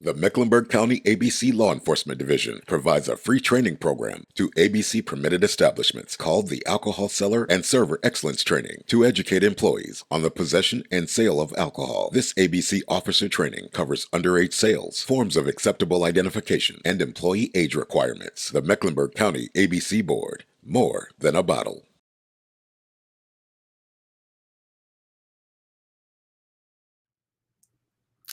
The Mecklenburg County ABC Law Enforcement Division provides a free training program to ABC permitted establishments called the Alcohol Seller and Server Excellence Training to educate employees on the possession and sale of alcohol. This ABC officer training covers underage sales, forms of acceptable identification, and employee age requirements. The Mecklenburg County ABC Board, more than a bottle.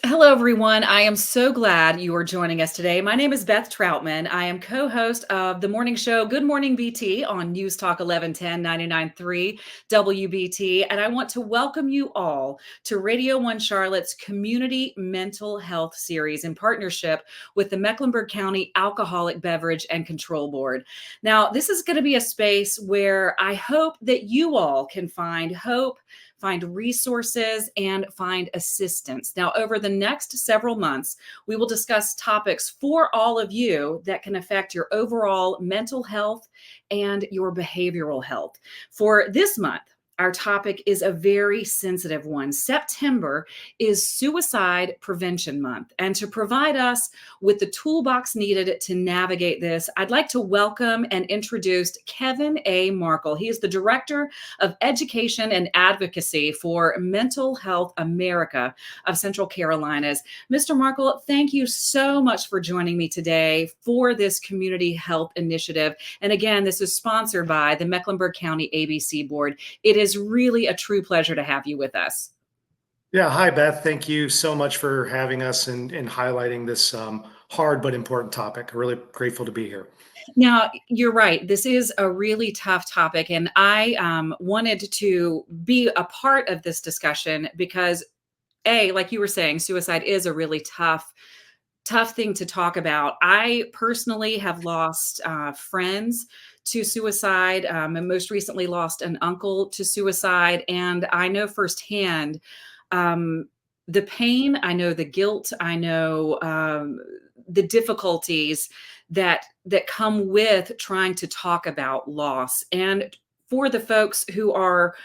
Hello, everyone. I am so glad you are joining us today. My name is Beth Troutman. I am co-host of the morning show Good Morning BT on News Talk 1110 99.3 WBT, and I want to welcome you all to Radio 1 Charlotte's Community Mental Health Series in partnership with the Mecklenburg County Alcoholic Beverage and Control Board. Now, this is going to be a space where I hope that you all can find hope, find resources, and find assistance. Now, over the next several months, we will discuss topics for all of you that can affect your overall mental health and your behavioral health. For this month, our topic is a very sensitive one. September is Suicide Prevention Month. And to provide us with the toolbox needed to navigate this, I'd like to welcome and introduce Kevin A. Markle. He is the Director of Education and Advocacy for Mental Health America of Central Carolinas. Mr. Markle, thank you so much for joining me today for this community health initiative. And again, this is sponsored by the Mecklenburg County ABC Board. It is really a true pleasure to have you with us. Yeah, hi, Beth. Thank you so much for having us and highlighting this hard but important topic. Really grateful to be here. Now, you're right. This is a really tough topic, and I wanted to be a part of this discussion because, like you were saying, suicide is a really tough thing to talk about. I personally have lost friends to suicide, and most recently lost an uncle to suicide. And I know firsthand the pain, I know the guilt, I know the difficulties that come with trying to talk about loss. And for the folks who are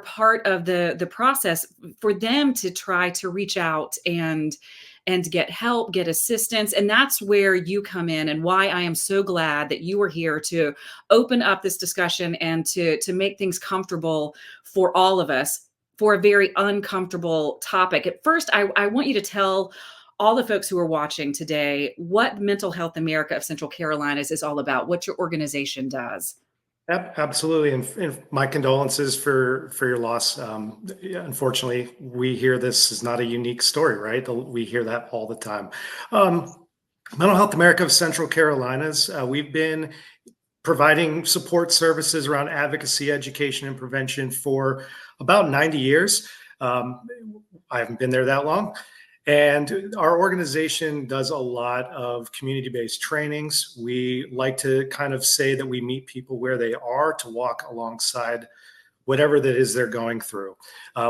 part of the process, for them to try to reach out and get help, get assistance. And that's where you come in, and why I am so glad that you are here to open up this discussion and to make things comfortable for all of us for a very uncomfortable topic. At first, I want you to tell all the folks who are watching today what Mental Health America of Central Carolinas is all about, what your organization does. Absolutely, and my condolences for your loss. Unfortunately, we hear this is not a unique story, right? We hear that all the time. Mental Health America of Central Carolinas, we've been providing support services around advocacy, education, and prevention for about 90 years. I haven't been there that long. And our organization does a lot of community-based trainings. We like to kind of say that we meet people where they are to walk alongside whatever that is they're going through.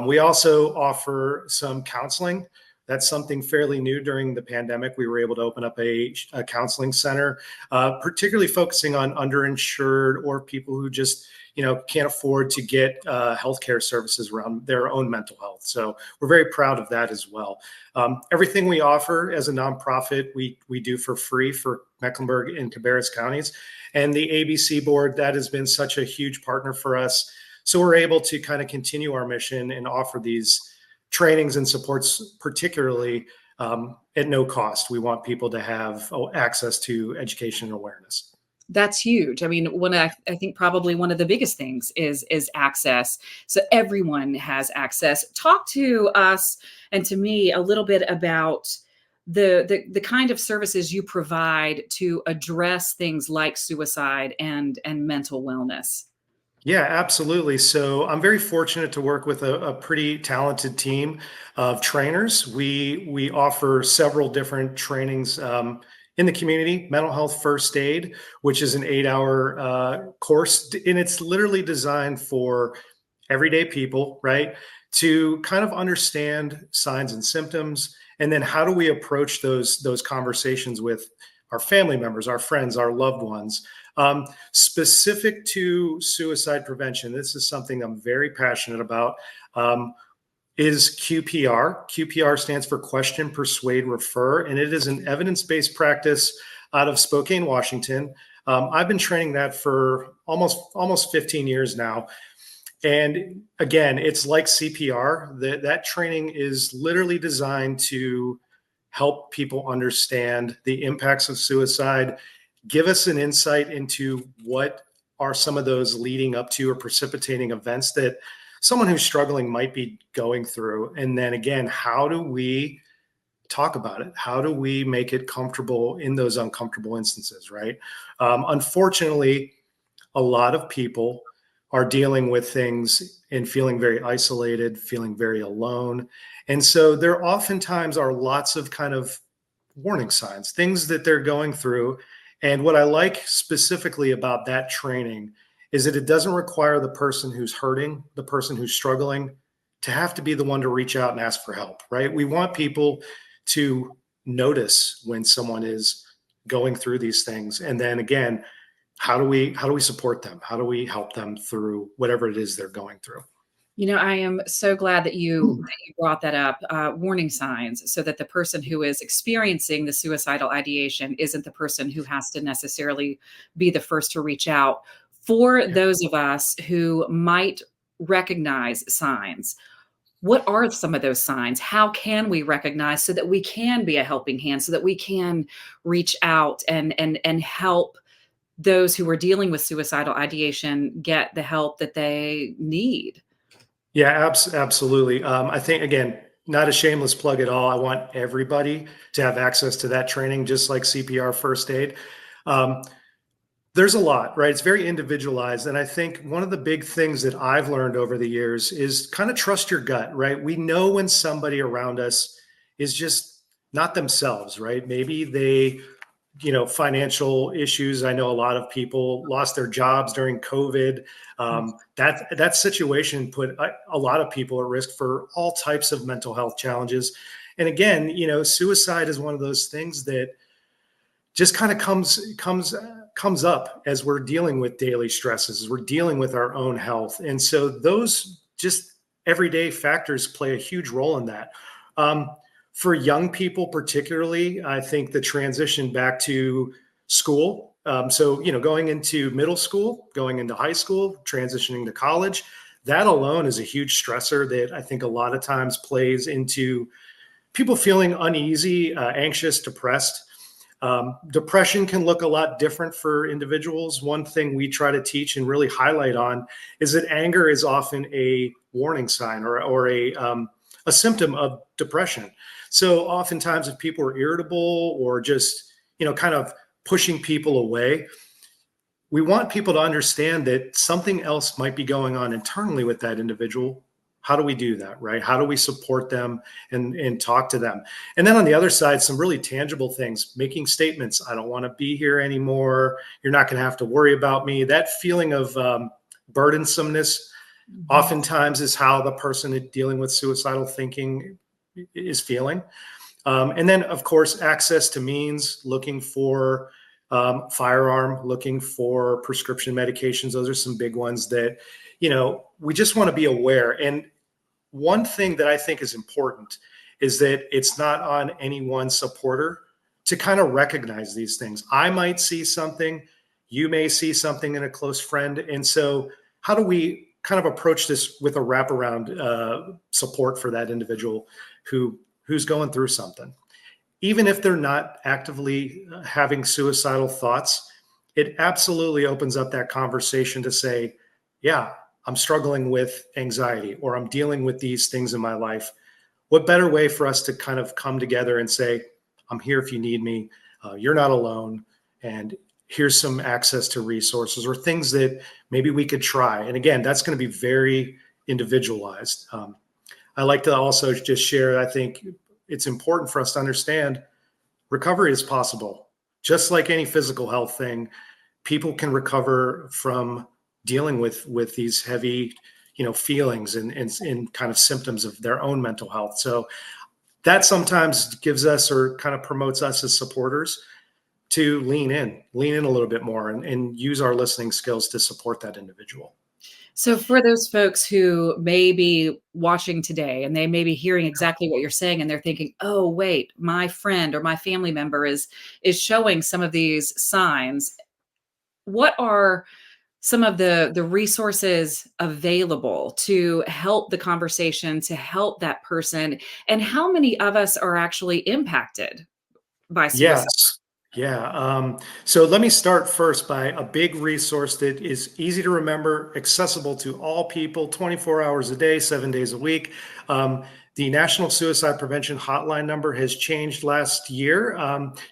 We also offer some counseling. That's something fairly new during the pandemic. We were able to open up a counseling center, particularly focusing on underinsured or people who just can't afford to get healthcare services around their own mental health. So we're very proud of that as well. Everything we offer as a nonprofit, we do for free for Mecklenburg and Cabarrus counties. And the ABC board, that has been such a huge partner for us. So we're able to kind of continue our mission and offer these trainings and supports, particularly at no cost. We want people to have access to education and awareness. That's huge. I mean, I think probably one of the biggest things is access. So everyone has access. Talk to us and to me a little bit about the kind of services you provide to address things like suicide and mental wellness. Yeah, absolutely. So I'm very fortunate to work with a pretty talented team of trainers. We offer several different trainings in the community: mental health first aid, which is an 8-hour course, and it's literally designed for everyday people, right? To kind of understand signs and symptoms, and then how do we approach those conversations with our family members, our friends, our loved ones. Specific to suicide prevention, this is something I'm very passionate about. is QPR. QPR stands for Question, Persuade, Refer, and it is an evidence-based practice out of Spokane, Washington. I've been training that for almost 15 years now. And again, it's like CPR. That training is literally designed to help people understand the impacts of suicide, give us an insight into what are some of those leading up to or precipitating events that someone who's struggling might be going through. And then again, how do we talk about it? How do we make it comfortable in those uncomfortable instances, right? Unfortunately, a lot of people are dealing with things and feeling very isolated, feeling very alone. And so there oftentimes are lots of kind of warning signs, things that they're going through. And what I like specifically about that training is that it doesn't require the person who's hurting, the person who's struggling, to have to be the one to reach out and ask for help, right? We want people to notice when someone is going through these things. And then again, how do we support them? How do we help them through whatever it is they're going through? I am so glad that you brought that up, warning signs, so that the person who is experiencing the suicidal ideation isn't the person who has to necessarily be the first to reach out. For those of us who might recognize signs, what are some of those signs? How can we recognize so that we can be a helping hand, so that we can reach out and help those who are dealing with suicidal ideation get the help that they need? Yeah, absolutely. I think, again, not a shameless plug at all. I want everybody to have access to that training, just like CPR first aid. There's a lot, right? It's very individualized. And I think one of the big things that I've learned over the years is kind of trust your gut, right? We know when somebody around us is just not themselves, right? Maybe they, financial issues. I know a lot of people lost their jobs during COVID. That situation put a lot of people at risk for all types of mental health challenges. And again, suicide is one of those things that just kind of comes up as we're dealing with daily stresses, as we're dealing with our own health. And so those just everyday factors play a huge role in that. For young people, particularly, I think the transition back to school. Going into middle school, going into high school, transitioning to college, that alone is a huge stressor that I think a lot of times plays into people feeling uneasy, anxious, depressed. Depression can look a lot different for individuals. One thing we try to teach and really highlight on is that anger is often a warning sign or a symptom of depression. So oftentimes if people are irritable or just, kind of pushing people away, we want people to understand that something else might be going on internally with that individual. How do we do that, right? How do we support them and talk to them? And then on the other side, some really tangible things, making statements. I don't want to be here anymore. You're not going to have to worry about me. That feeling of burdensomeness oftentimes is how the person dealing with suicidal thinking is feeling. And then, of course, access to means, looking for firearm, looking for prescription medications. Those are some big ones that, we just want to be aware. And one thing that I think is important is that it's not on any one supporter to kind of recognize these things. I might see something, you may see something in a close friend. And so how do we kind of approach this with a wraparound support for that individual who's going through something? Even if they're not actively having suicidal thoughts, it absolutely opens up that conversation to say, yeah, I'm struggling with anxiety, or I'm dealing with these things in my life. What better way for us to kind of come together and say, I'm here if you need me. You're not alone. And here's some access to resources or things that maybe we could try. And again, that's going to be very individualized. I like to also just share, I think it's important for us to understand recovery is possible. Just like any physical health thing, people can recover from dealing with these heavy, feelings and kind of symptoms of their own mental health. So that sometimes gives us or kind of promotes us as supporters to lean in a little bit more and use our listening skills to support that individual. So for those folks who may be watching today and they may be hearing exactly what you're saying and they're thinking, "Oh, wait, my friend or my family member is showing some of these signs." What are some of the resources available to help the conversation, to help that person, and how many of us are actually impacted by Yes. suicide? Yeah. So let me start first by a big resource that is easy to remember, accessible to all people, 24 hours a day, 7 days a week. The National Suicide Prevention Hotline number has changed last year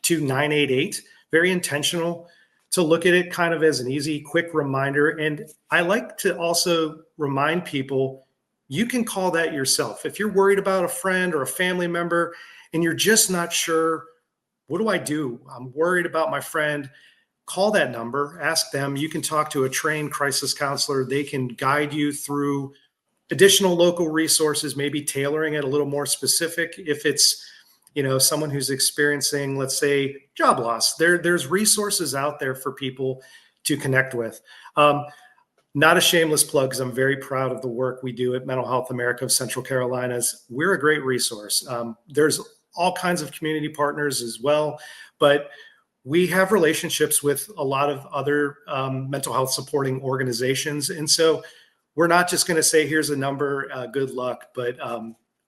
to 988. Very intentional to look at it kind of as an easy, quick reminder. And I like to also remind people you can call that yourself. If you're worried about a friend or a family member and you're just not sure, what do I do? I'm worried about my friend. Call that number, ask them. You can talk to a trained crisis counselor. They can guide you through additional local resources, maybe tailoring it a little more specific. If it's, someone who's experiencing, let's say, job loss, there's resources out there for people to connect with. Not a shameless plug, because I'm very proud of the work we do at Mental Health America of Central Carolinas. We're a great resource. There's all kinds of community partners as well, but we have relationships with a lot of other mental health supporting organizations. And so we're not just going to say, here's a number, good luck, but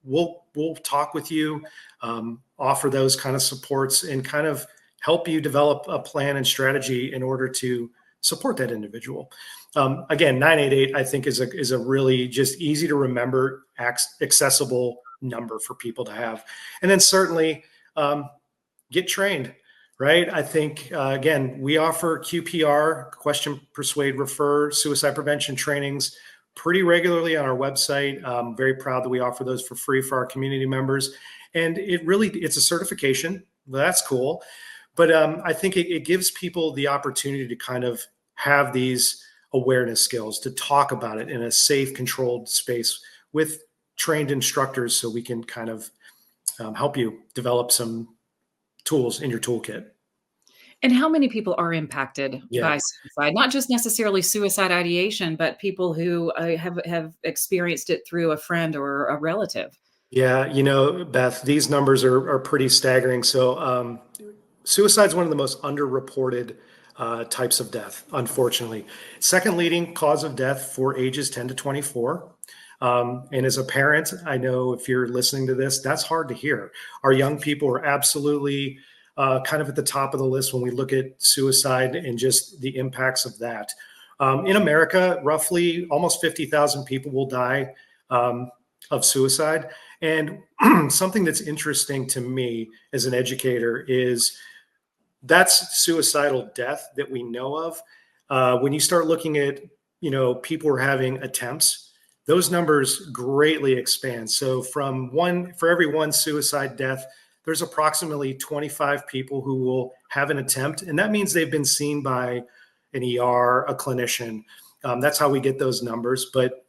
we'll talk with you, offer those kind of supports, and kind of help you develop a plan and strategy in order to support that individual. Again, 988, I think, is a really just easy to remember, accessible number for people to have. And then certainly get trained, right? I think, again, we offer QPR, question, persuade, refer, suicide prevention trainings pretty regularly on our website. I'm very proud that we offer those for free for our community members. And it's a certification. That's cool. But I think it gives people the opportunity to kind of have these awareness skills, to talk about it in a safe, controlled space with trained instructors, so we can kind of help you develop some tools in your toolkit. And how many people are impacted Yeah. by suicide? Not just necessarily suicide ideation, but people who have experienced it through a friend or a relative. Yeah. Beth, these numbers are pretty staggering. So suicide is one of the most underreported types of death, unfortunately. Second leading cause of death for ages 10 to 24. And as a parent, I know if you're listening to this, that's hard to hear. Our young people are absolutely kind of at the top of the list when we look at suicide and just the impacts of that. In America, roughly almost 50,000 people will die of suicide. And something that's interesting to me as an educator is that's suicidal death that we know of. When you start looking at, people who are having attempts, those numbers greatly expand. So for every one suicide death, there's approximately 25 people who will have an attempt. And that means they've been seen by an ER, a clinician. That's how we get those numbers. But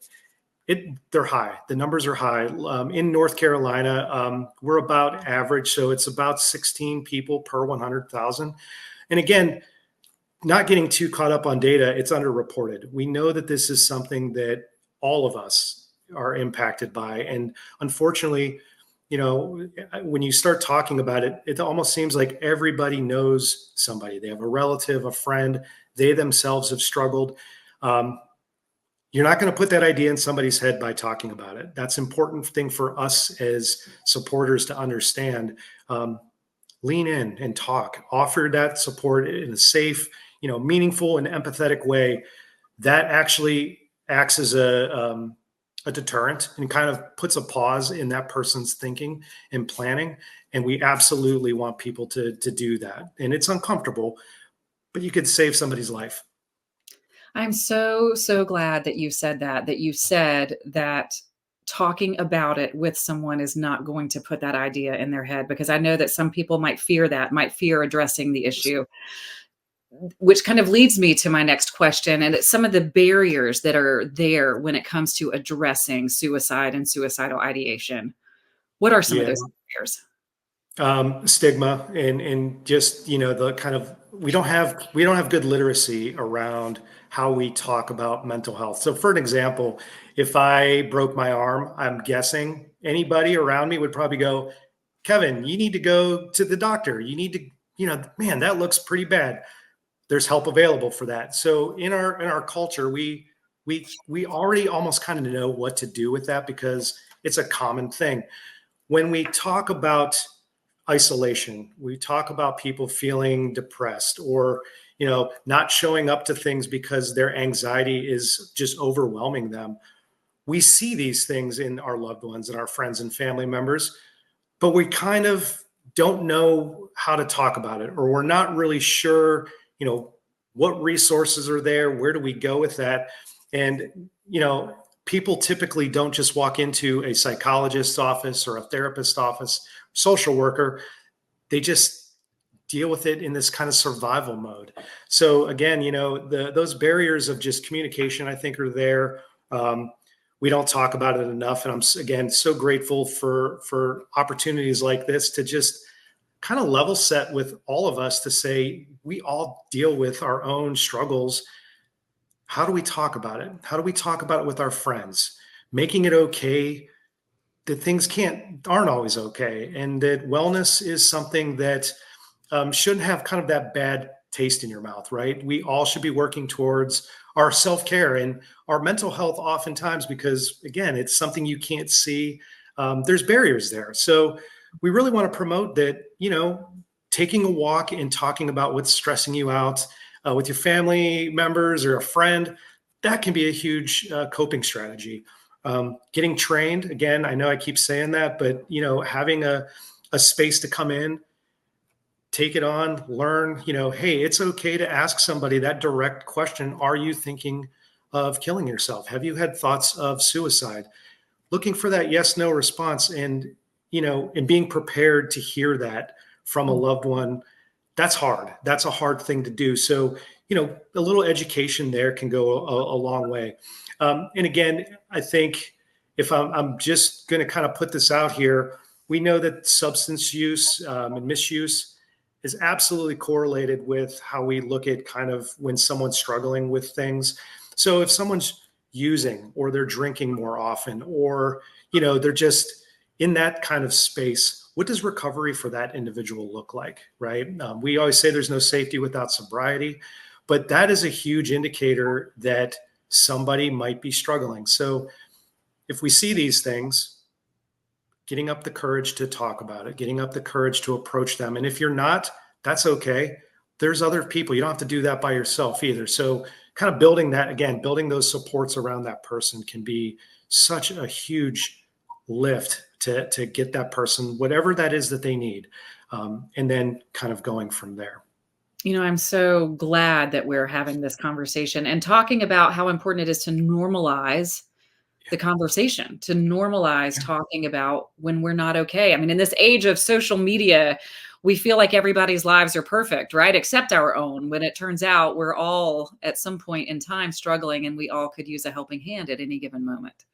they're high. The numbers are high. In North Carolina, we're about average. So it's about 16 people per 100,000. And again, not getting too caught up on data, it's underreported. We know that this is something that all of us are impacted by. And unfortunately, when you start talking about it, it almost seems like everybody knows somebody. They have a relative, a friend, they themselves have struggled. You're not going to put that idea in somebody's head by talking about it. That's an important thing for us as supporters to understand. Lean in and talk, offer that support in a safe, meaningful and empathetic way. That actually acts as a deterrent and kind of puts a pause in that person's thinking and planning. And we absolutely want people to do that. And it's uncomfortable, but you could save somebody's life. I'm so, so glad that you said that you said that talking about it with someone is not going to put that idea in their head, because I know that some people might fear addressing the issue, which kind of leads me to my next question. And it's some of the barriers that are there when it comes to addressing suicide and suicidal ideation. What are some of Yeah. those barriers? Stigma and just, the kind of, we don't have good literacy around how we talk about mental health. So for an example, if I broke my arm, I'm guessing anybody around me would probably go, Kevin, you need to go to the doctor. You need to, man, that looks pretty bad. There's help available for that. So in our culture, we already almost kind of know what to do with that because it's a common thing. When we talk about isolation, we talk about people feeling depressed or not showing up to things because their anxiety is just overwhelming them. We see these things in our loved ones and our friends and family members, but we kind of don't know how to talk about it, or we're not really sure, what resources are there, where do we go with that? And, people typically don't just walk into a psychologist's office or a therapist's office, social worker. They just deal with it in this kind of survival mode. So again, those barriers of just communication, I think, are there. We don't talk about it enough. And I'm, again, so grateful for opportunities like this to just kind of level set with all of us to say, we all deal with our own struggles. How do we talk about it? How do we talk about it with our friends? Making it okay that things aren't always okay. And that wellness is something that shouldn't have kind of that bad taste in your mouth, right? We all should be working towards our self-care and our mental health oftentimes, because again, it's something you can't see. There's barriers there. So we really want to promote that, taking a walk and talking about what's stressing you out with your family members or a friend, that can be a huge coping strategy. Getting trained, again, I know I keep saying that, but, having a space to come in, take it on, learn, hey, it's okay to ask somebody that direct question. Are you thinking of killing yourself? Have you had thoughts of suicide? Looking for that yes, no response and being prepared to hear that from a loved one. That's hard. That's a hard thing to do. So, a little education there can go a long way. And again, I think if I'm just going to kind of put this out here, we know that substance use and misuse is absolutely correlated with how we look at kind of when someone's struggling with things. So if someone's using or they're drinking more often, or, they're just in that kind of space, what does recovery for that individual look like, right? We always say there's no safety without sobriety, but that is a huge indicator that somebody might be struggling. So if we see these things, getting up the courage to talk about it, getting up the courage to approach them. And if you're not, that's okay. There's other people. You don't have to do that by yourself either. So kind of building those supports around that person can be such a huge lift to get that person, whatever that is that they need. And then kind of going from there. I'm so glad that we're having this conversation and talking about how important it is to normalize the conversation, to normalize talking about when we're not okay. I mean, in this age of social media, we feel like everybody's lives are perfect, right? Except our own, when it turns out we're all at some point in time struggling and we all could use a helping hand at any given moment.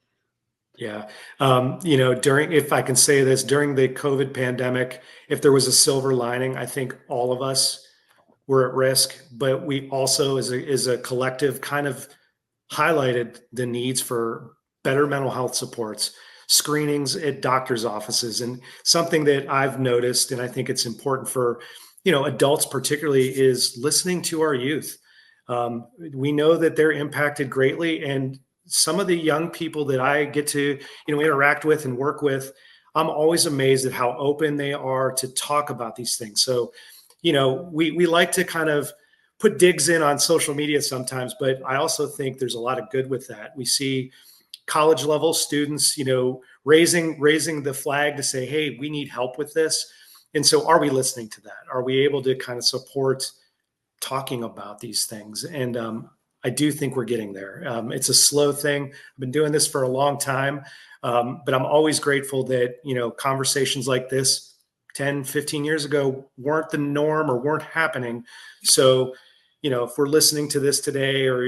Yeah. If I can say this, during the COVID pandemic, if there was a silver lining, I think all of us were at risk, but we also as a collective kind of highlighted the needs for better mental health supports, screenings at doctors' offices. And something that I've noticed, and I think it's important for, adults particularly, is listening to our youth. We know that they're impacted greatly. And some of the young people that I get to, interact with and work with, I'm always amazed at how open they are to talk about these things. So, we like to kind of put digs in on social media sometimes, but I also think there's a lot of good with that. We see college level students, raising the flag to say, hey, we need help with this. And so are we listening to that? Are we able to kind of support talking about these things? And I do think we're getting there. It's a slow thing. I've been doing this for a long time, but I'm always grateful that, conversations like this 10, 15 years ago weren't the norm or weren't happening. So, if we're listening to this today, or,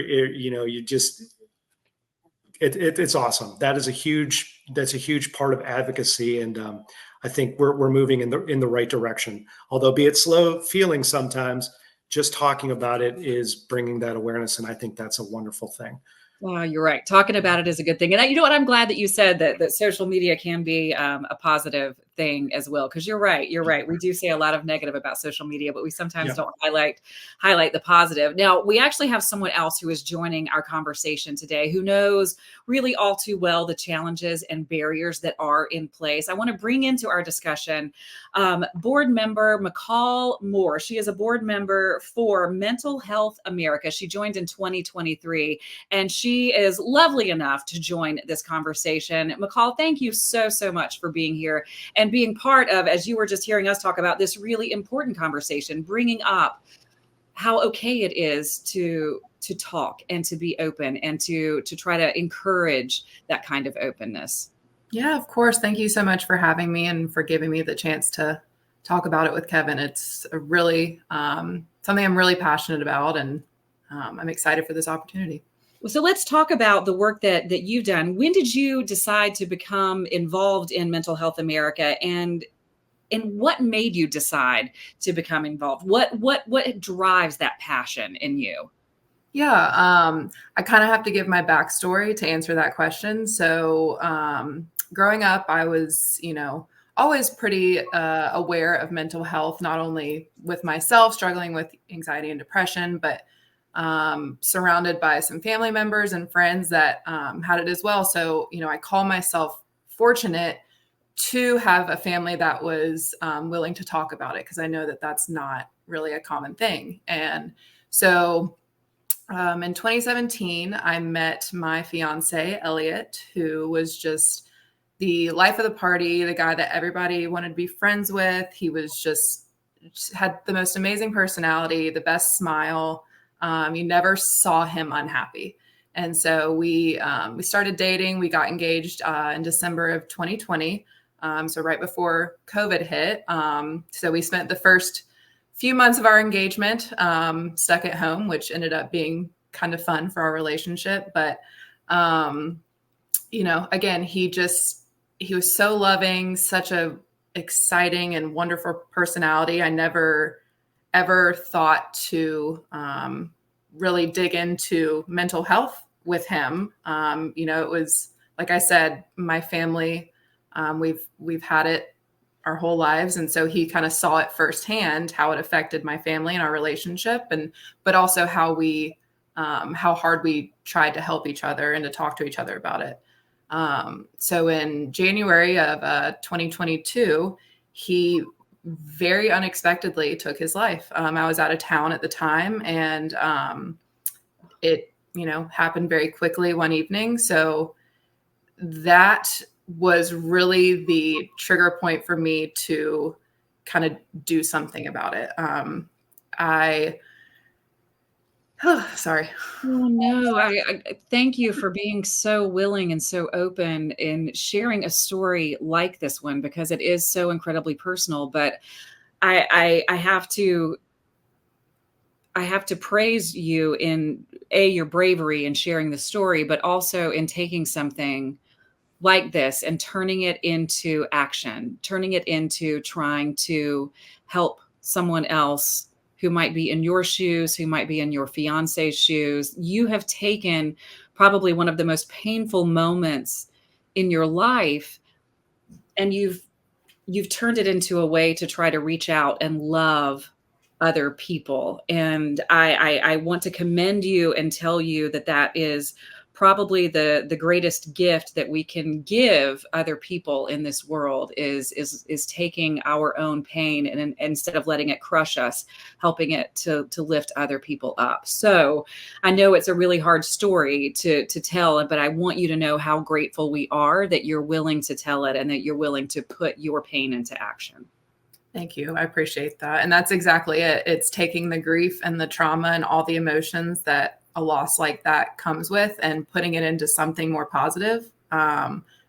it's awesome. That's a huge part of advocacy. And I think we're moving in the right direction, although be it slow feeling sometimes. just talking about it is bringing that awareness. And I think that's a wonderful thing. Wow, you're right. Talking about it is a good thing. And you know what? I'm glad that you said that social media can be a positive thing as well. Because you're right. You're right. We do say a lot of negative about social media, but we sometimes don't highlight the positive. Now, we actually have someone else who is joining our conversation today who knows really all too well the challenges and barriers that are in place. I want to bring into our discussion board member McCall Moore. She is a board member for Mental Health America. She joined in 2023, and she is lovely enough to join this conversation. McCall, thank you so much for being here and being part of, as you were just hearing us talk about, this really important conversation, bringing up how okay it is to talk and to be open and to try to encourage that kind of openness. Yeah, of course. Thank you so much for having me and for giving me the chance to talk about it with Kevin. It's a really something I'm really passionate about, and I'm excited for this opportunity. So let's talk about the work that you've done. When did you decide to become involved in Mental Health America, and what made you decide to become involved? What drives that passion in you? Yeah, I kind of have to give my backstory to answer that question. So growing up, I was, always pretty aware of mental health, not only with myself struggling with anxiety and depression, but surrounded by some family members and friends that had it as well. So, I call myself fortunate to have a family that was willing to talk about it, because I know that that's not really a common thing. And so in 2017, I met my fiance, Elliot, who was just the life of the party, the guy that everybody wanted to be friends with. He was just had the most amazing personality, the best smile. You never saw him unhappy. And so we started dating. We got engaged in December of 2020. So right before COVID hit. So we spent the first few months of our engagement stuck at home, which ended up being kind of fun for our relationship. But, again, he was so loving, such a exciting and wonderful personality. I never ever thought to really dig into mental health with him. It was, like I said, my family, we've had it our whole lives. And so he kind of saw it firsthand, how it affected my family and our relationship, but also how hard we tried to help each other and to talk to each other about it. So in January of 2022, he very unexpectedly took his life. I was out of town at the time, and it, happened very quickly one evening. So that was really the trigger point for me to kind of do something about it. Sorry. Oh no, I thank you for being so willing and so open in sharing a story like this one, because it is so incredibly personal. But I have to praise you in your bravery in sharing the story, but also in taking something like this and turning it into action, turning it into trying to help someone else who might be in your shoes, who might be in your fiance's shoes. You have taken probably one of the most painful moments in your life, and you've turned it into a way to try to reach out and love other people. And I want to commend you and tell you that is probably the greatest gift that we can give other people in this world is taking our own pain and instead of letting it crush us, helping it to lift other people up. So I know it's a really hard story to tell, but I want you to know how grateful we are that you're willing to tell it and that you're willing to put your pain into action. Thank you. I appreciate that. And that's exactly it. It's taking the grief and the trauma and all the emotions that a loss like that comes with and putting it into something more positive,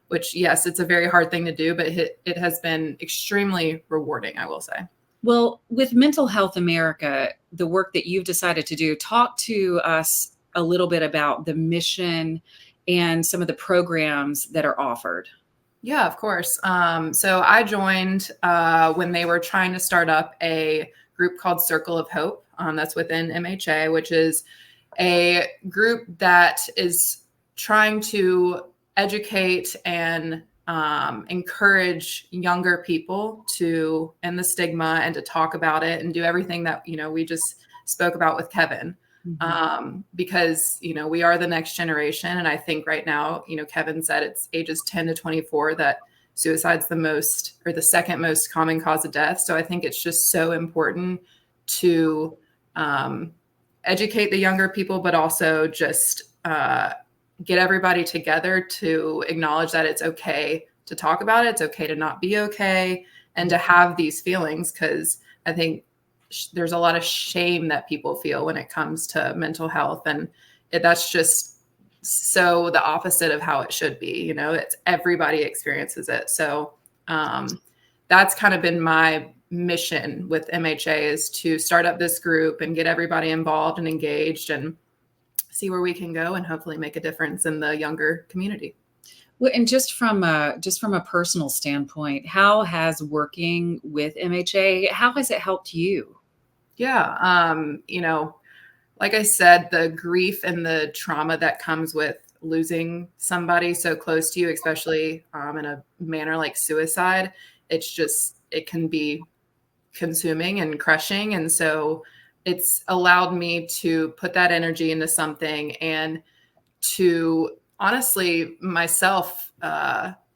which, yes, it's a very hard thing to do, but it has been extremely rewarding, I will say. Well, with Mental Health America, the work that you've decided to do, talk to us a little bit about the mission and some of the programs that are offered. Yeah, of course. So I joined when they were trying to start up a group called Circle of Hope. That's within MHA, which is a group that is trying to educate and encourage younger people to end the stigma and to talk about it and do everything that, we just spoke about with Kevin. Because, we are the next generation. And I think right now, Kevin said it's ages 10 to 24 that suicide's the second most common cause of death. So I think it's just so important to educate the younger people, but also just get everybody together to acknowledge that it's okay to talk about it. It's okay to not be okay and to have these feelings, because I think there's a lot of shame that people feel when it comes to mental health. And that's just so the opposite of how it should be. It's everybody experiences it. So that's kind of been my mission with MHA, is to start up this group and get everybody involved and engaged and see where we can go and hopefully make a difference in the younger community. Well, and just from a personal standpoint, how has working with MHA, how has it helped you? Yeah. Like I said, the grief and the trauma that comes with losing somebody so close to you, especially in a manner like suicide, it can be consuming and crushing. And so it's allowed me to put that energy into something and to honestly myself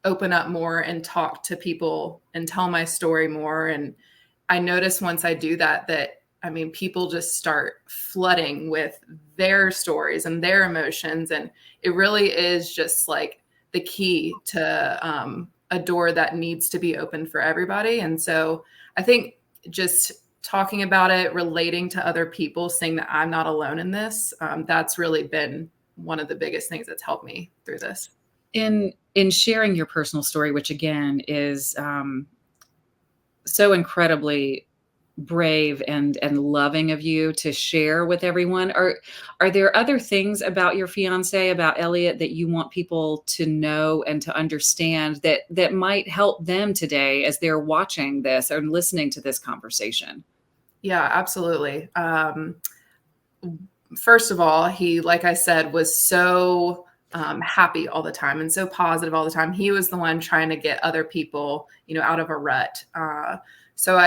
open up more and talk to people and tell my story more. And I notice once I do that people just start flooding with their stories and their emotions. And it really is just like the key to a door that needs to be open for everybody. And so I think just talking about it, relating to other people, saying that I'm not alone in this, that's really been one of the biggest things that's helped me through this. In sharing your personal story, which again is so incredibly brave and loving of you to share with everyone, are there other things about your fiance, about Elliot, that you want people to know and to understand that might help them today as they're watching this or listening to this conversation? Yeah, absolutely. First of all, he, like I said, was so happy all the time and so positive all the time. He was the one trying to get other people, out of a rut. So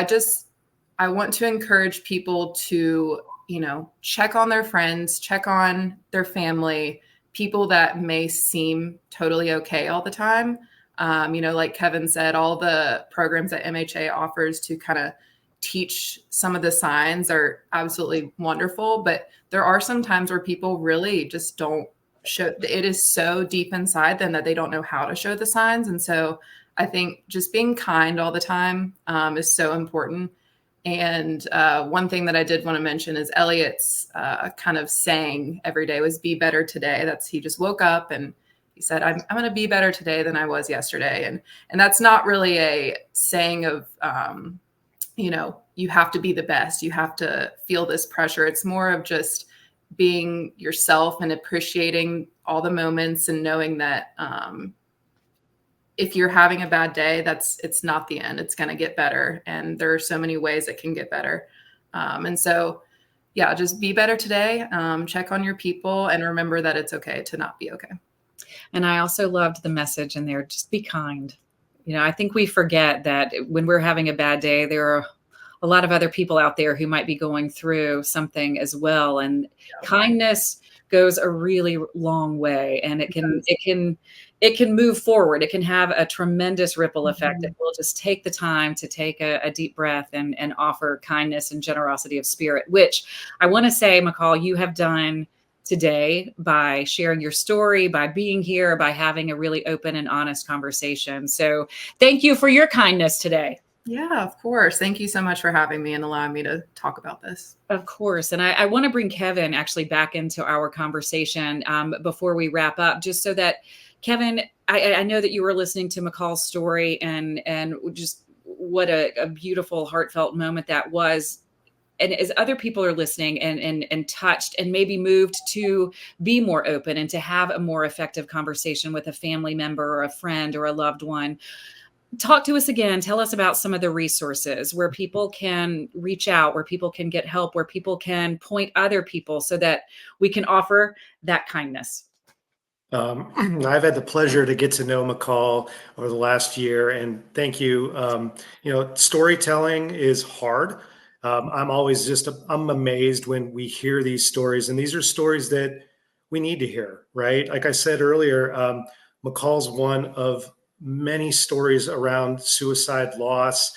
I want to encourage people to, check on their friends, check on their family, people that may seem totally okay all the time. Like Kevin said, all the programs that MHA offers to kind of teach some of the signs are absolutely wonderful, but there are some times where people really just don't show. It is so deep inside them that they don't know how to show the signs. And so I think just being kind all the time is so important. And one thing that I did want to mention is Elliot's kind of saying every day was "be better today." He just woke up and he said, I'm going to be better today than I was yesterday. And that's not really a saying of, you have to be the best. You have to feel this pressure. It's more of just being yourself and appreciating all the moments and knowing that if you're having a bad day, it's not the end. It's going to get better. And there are so many ways it can get better. And so, yeah, just be better today. Check on your people and remember that it's okay to not be okay. And I also loved the message in there. Just be kind. I think we forget that when we're having a bad day, there are a lot of other people out there who might be going through something as well. And kindness goes a really long way, and it can move forward. It can have a tremendous ripple effect. If we'll just take the time to take a deep breath and offer kindness and generosity of spirit, which I want to say, McCall, you have done today by sharing your story, by being here, by having a really open and honest conversation. So thank you for your kindness today. Yeah, of course. Thank you so much for having me and allowing me to talk about this. Of course. And I want to bring Kevin actually back into our conversation before we wrap up, just so that, Kevin, I know that you were listening to McCall's story and just what a beautiful, heartfelt moment that was. And as other people are listening and touched and maybe moved to be more open and to have a more effective conversation with a family member or a friend or a loved one, talk to us again. Tell us about some of the resources where people can reach out, where people can get help, where people can point other people so that we can offer that kindness. I've had the pleasure to get to know McCall over the last year, and thank you. Storytelling is hard. I'm always I'm amazed when we hear these stories, and these are stories that we need to hear, right? Like I said earlier, McCall's one of many stories around suicide loss.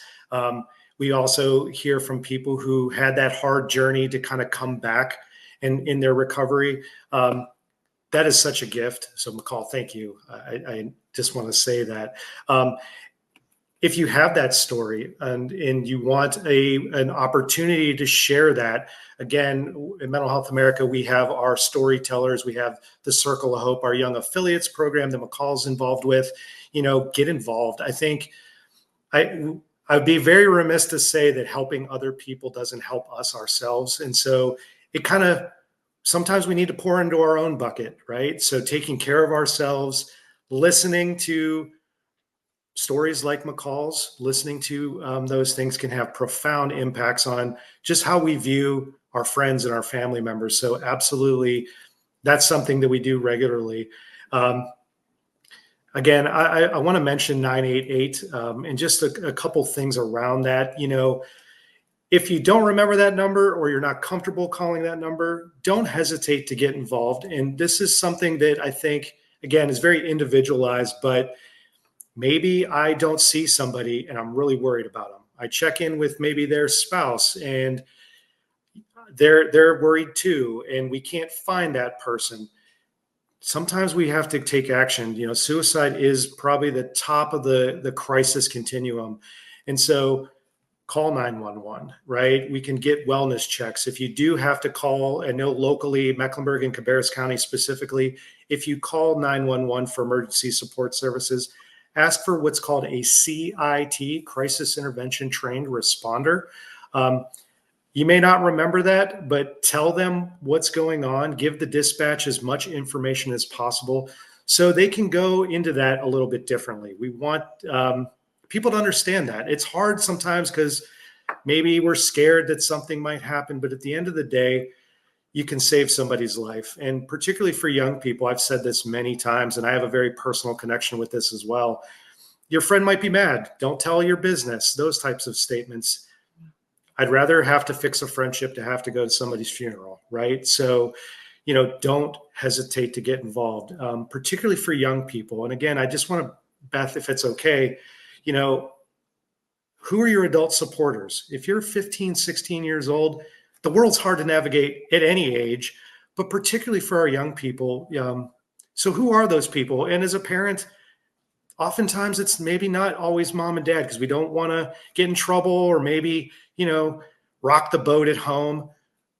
We also hear from people who had that hard journey to kind of come back and in their recovery. That is such a gift. So McCall, thank you. I just want to say that. If you have that story and you want an opportunity to share that, again, in Mental Health America, we have our storytellers. We have the Circle of Hope, our Young Affiliates program that McCall's involved with. Get involved. I think I'd be very remiss to say that helping other people doesn't help us ourselves. And so it kind of, sometimes we need to pour into our own bucket, right? So taking care of ourselves, listening to stories like McCall's, listening to those things can have profound impacts on just how we view our friends and our family members. So absolutely, that's something that we do regularly. Again, I want to mention 988 and just a couple things around that. If you don't remember that number or you're not comfortable calling that number, don't hesitate to get involved. And this is something that I think, again, is very individualized, but maybe I don't see somebody and I'm really worried about them. I check in with maybe their spouse and they're worried too, and we can't find that person. Sometimes we have to take action. Suicide is probably the top of the crisis continuum. And so call 911, right? We can get wellness checks. If you do have to call, I know locally, Mecklenburg and Cabarrus County specifically, if you call 911 for emergency support services, ask for what's called a CIT, Crisis Intervention Trained Responder. You may not remember that, but tell them what's going on. Give the dispatch as much information as possible so they can go into that a little bit differently. We want people to understand that. It's hard sometimes because maybe we're scared that something might happen, but at the end of the day, you can save somebody's life. And particularly for young people, I've said this many times, and I have a very personal connection with this as well. Your friend might be mad. Don't tell your business, those types of statements. I'd rather have to fix a friendship to have to go to somebody's funeral, right? So, don't hesitate to get involved, particularly for young people. And again, I just want to, Beth, if it's okay, who are your adult supporters? If you're 15, 16 years old, the world's hard to navigate at any age, but particularly for our young people. So who are those people? And as a parent, oftentimes it's maybe not always mom and dad because we don't want to get in trouble or maybe, rock the boat at home.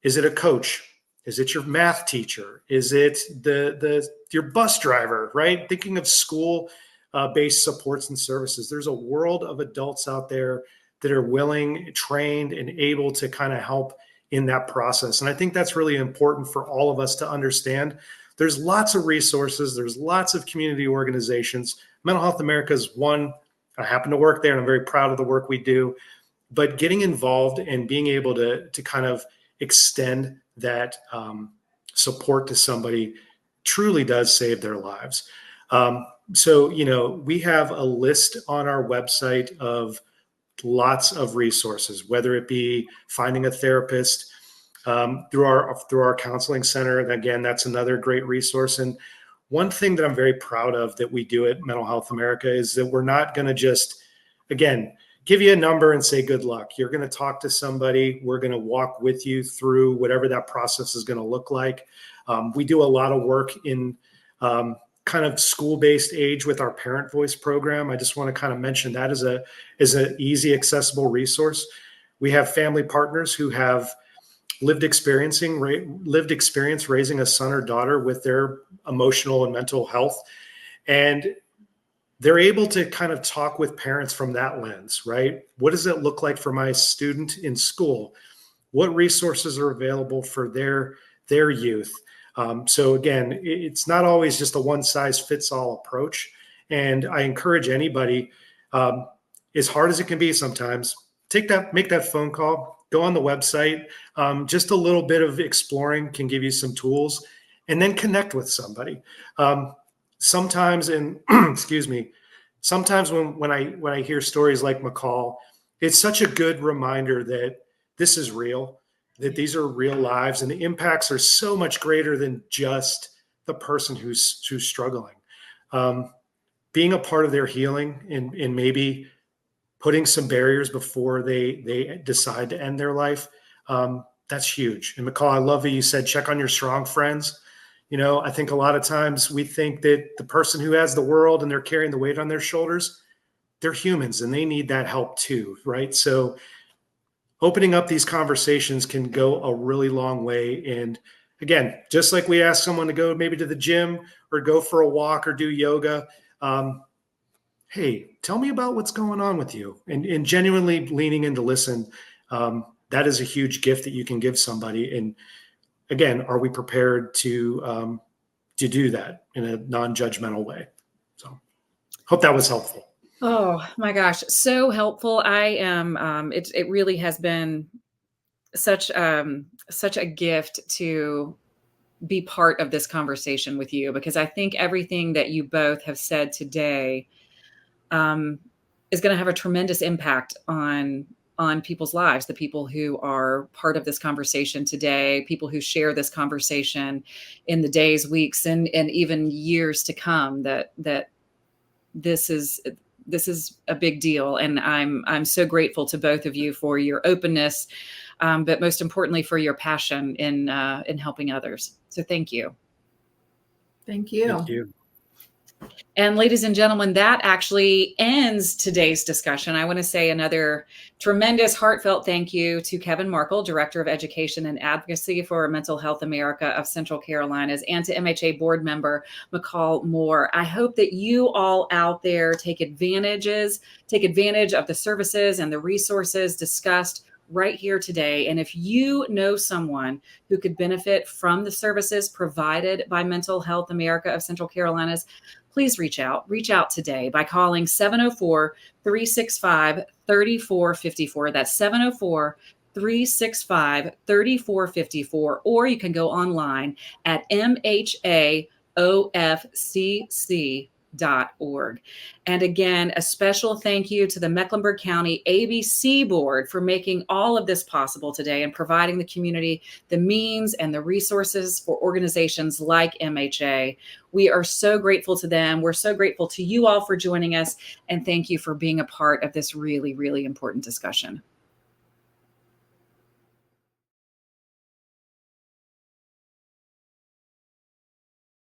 Is it a coach? Is it your math teacher? Is it your bus driver, right? Thinking of school based supports and services. There's a world of adults out there that are willing, trained, and able to kind of help in that process. And I think that's really important for all of us to understand. There's lots of resources. There's lots of community organizations. Mental Health America is one. I happen to work there and I'm very proud of the work we do. But getting involved and being able to kind of extend that support to somebody truly does save their lives. So, we have a list on our website of lots of resources, whether it be finding a therapist through our counseling center. And again, that's another great resource. And one thing that I'm very proud of that we do at Mental Health America is that we're not going to just, again, give you a number and say good luck. You're going to talk to somebody. We're going to walk with you through whatever that process is going to look like. We do a lot of work in kind of school-based age with our Parent Voice program. I just want to kind of mention that as an easy, accessible resource. We have family partners who have lived experience raising a son or daughter with their emotional and mental health. And they're able to kind of talk with parents from that lens, right? What does it look like for my student in school? What resources are available for their youth? So again, it's not always just a one size fits all approach. And I encourage anybody, As hard as it can be sometimes, make that phone call, go on the website. Just a little bit of exploring can give you some tools, and then connect with somebody. Sometimes, and excuse me, sometimes when I hear stories like McCall, it's such a good reminder that this is real, that these are real lives, and the impacts are so much greater than just the person who's struggling. Being a part of their healing and maybe putting some barriers before they decide to end their life, that's huge. And McCall, I love that you said check on your strong friends. I think a lot of times we think that the person who has the world and they're carrying the weight on their shoulders, they're humans and they need that help too, right? So opening up these conversations can go a really long way. And again, just like we ask someone to go maybe to the gym or go for a walk or do yoga, hey, tell me about what's going on with you, and genuinely leaning in to listen. That is a huge gift that you can give somebody. And again, are we prepared to do that in a non-judgmental way? So hope that was helpful. Oh my gosh, so helpful. I am, it really has been such a gift to be part of this conversation with you, because I think everything that you both have said today is going to have a tremendous impact on people's lives, the people who are part of this conversation today, people who share this conversation in the days, weeks, and even years to come, that this is a big deal. And I'm so grateful to both of you for your openness, but most importantly for your passion in helping others. So thank you. Thank you. Thank you. And ladies and gentlemen, that actually ends today's discussion. I want to say another tremendous heartfelt thank you to Kevin Markle, Director of Education and Advocacy for Mental Health America of Central Carolinas, and to MHA board member McCall Moore. I hope that you all out there take advantage of the services and the resources discussed right here today. And if you know someone who could benefit from the services provided by Mental Health America of Central Carolinas, please reach out today by calling 704-365-3454. That's 704-365-3454. Or you can go online at mhaofcc.org. And again, a special thank you to the Mecklenburg County ABC Board for making all of this possible today and providing the community the means and the resources for organizations like MHA. We are so grateful to them. We're so grateful to you all for joining us. And thank you for being a part of this really, really important discussion.